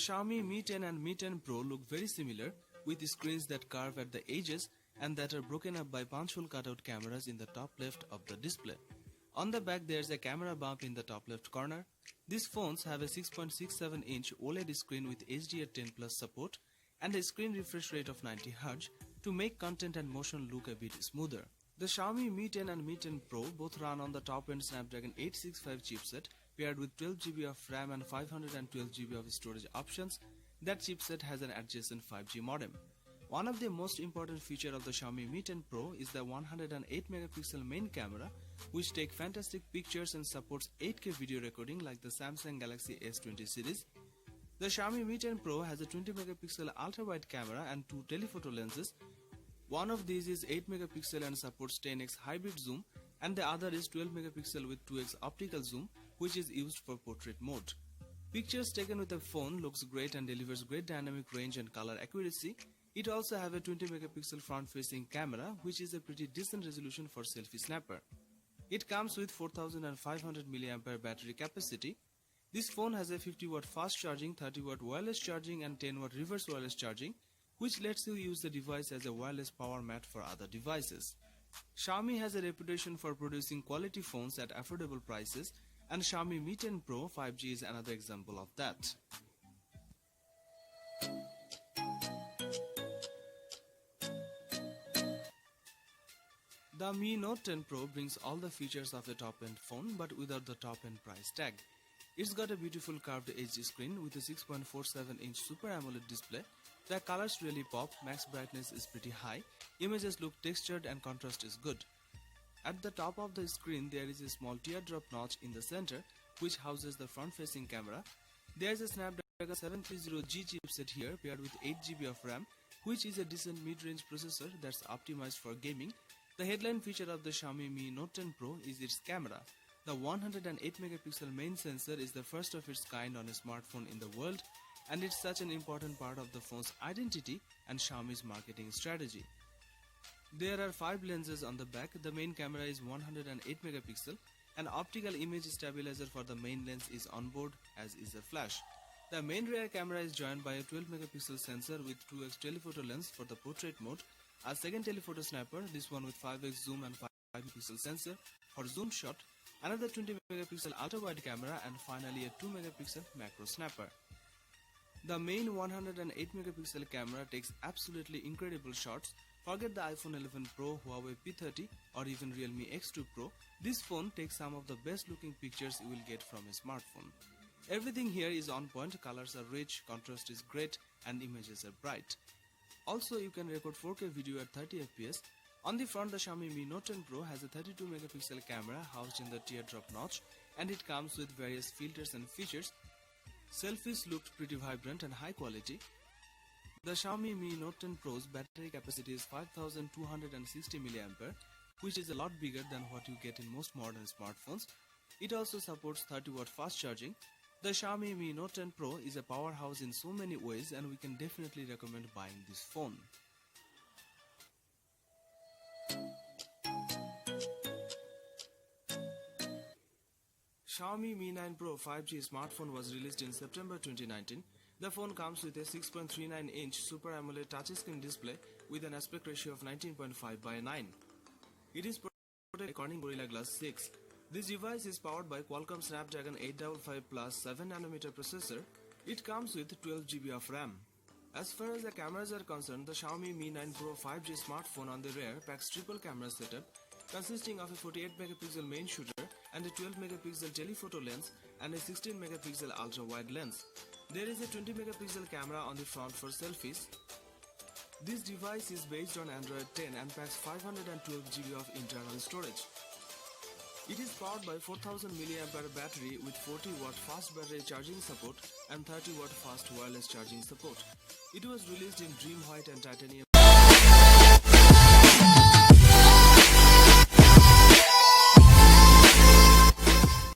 Xiaomi Mi 10 and Mi 10 Pro look very similar, with screens that curve at the edges and that are broken up by punch-hole cutout cameras in the top left of the display. On the back there's a camera bump in the top left corner. These phones have a 6.67-inch OLED screen with HDR10 Plus support and a screen refresh rate of 90 Hz to make content and motion look a bit smoother. The Xiaomi Mi 10 and Mi 10 Pro both run on the top-end Snapdragon 865 chipset paired with 12GB of RAM and 512GB of storage options. That chipset has an adjacent 5G modem. One of the most important features of the Xiaomi Mi 10 Pro is the 108-megapixel main camera, which takes fantastic pictures and supports 8K video recording like the Samsung Galaxy S20 series. The Xiaomi Mi 10 Pro has a 20-megapixel ultra-wide camera and two telephoto lenses. One of these is 8-megapixel and supports 10x hybrid zoom, and the other is 12-megapixel with 2x optical zoom, which is used for portrait mode. Pictures taken with the phone looks great and delivers great dynamic range and color accuracy. It also has a 20-megapixel front-facing camera, which is a pretty decent resolution for selfie snapper. It comes with 4500 mAh battery capacity. This phone has a 50-watt fast charging, 30-watt wireless charging and 10-watt reverse wireless charging, which lets you use the device as a wireless power mat for other devices. Xiaomi has a reputation for producing quality phones at affordable prices, and Xiaomi Mi 10 Pro 5G is another example of that. The Mi Note 10 Pro brings all the features of a top-end phone but without the top-end price tag. It's got a beautiful curved HD screen with a 6.47-inch Super AMOLED display. The colors really pop, max brightness is pretty high, images look textured and contrast is good. At the top of the screen there is a small teardrop notch in the center which houses the front-facing camera. There is a Snapdragon 730G chipset here paired with 8GB of RAM, which is a decent mid-range processor that's optimized for gaming. The headline feature of the Xiaomi Mi Note 10 Pro is its camera. The 108-megapixel main sensor is the first of its kind on a smartphone in the world, and it's such an important part of the phone's identity and Xiaomi's marketing strategy. There are 5 lenses on the back. The main camera is 108 megapixel. An optical image stabilizer for the main lens is on board, as is a flash. The main rear camera is joined by a 12 megapixel sensor with 2x telephoto lens for the portrait mode, a second telephoto snapper, this one with 5x zoom and 5 megapixel sensor for zoom shot, another 20 megapixel ultra wide camera, and finally a 2 megapixel macro snapper. The main 108 megapixel camera takes absolutely incredible shots. Forget the iPhone 11 Pro, Huawei P30 or even Realme X2 Pro. This phone takes some of the best looking pictures you will get from a smartphone. Everything here is on point, colors are rich, contrast is great and images are bright. Also you can record 4K video at 30 fps. On the front, the Xiaomi Mi Note 10 Pro has a 32 megapixel camera housed in the teardrop notch, and it comes with various filters and features. Selfies looked pretty vibrant and high quality. The Xiaomi Mi Note 10 Pro's battery capacity is 5260 mAh, which is a lot bigger than what you get in most modern smartphones. It also supports 30-watt fast charging. The Xiaomi Mi Note 10 Pro is a powerhouse in so many ways, and we can definitely recommend buying this phone. Xiaomi Mi 9 Pro 5G smartphone was released in September 2019. The phone comes with a 6.39-inch Super AMOLED touchscreen display with an aspect ratio of 19.5:9. It is protected by Corning Gorilla Glass 6. This device is powered by Qualcomm Snapdragon 855 Plus 7nm processor. It comes with 12GB of RAM. As far as the cameras are concerned, the Xiaomi Mi 9 Pro 5G smartphone on the rear packs triple camera setup consisting of a 48 megapixel main shooter and a 12 megapixel telephoto lens and a 16 megapixel ultra wide lens. There is a 20 megapixel camera on the front for selfies. This device is based on Android 10 and packs 512GB of internal storage. It is powered by 4000 mAh battery with 40-watt fast battery charging support and 30-watt fast wireless charging support. It was released in Dream White and Titanium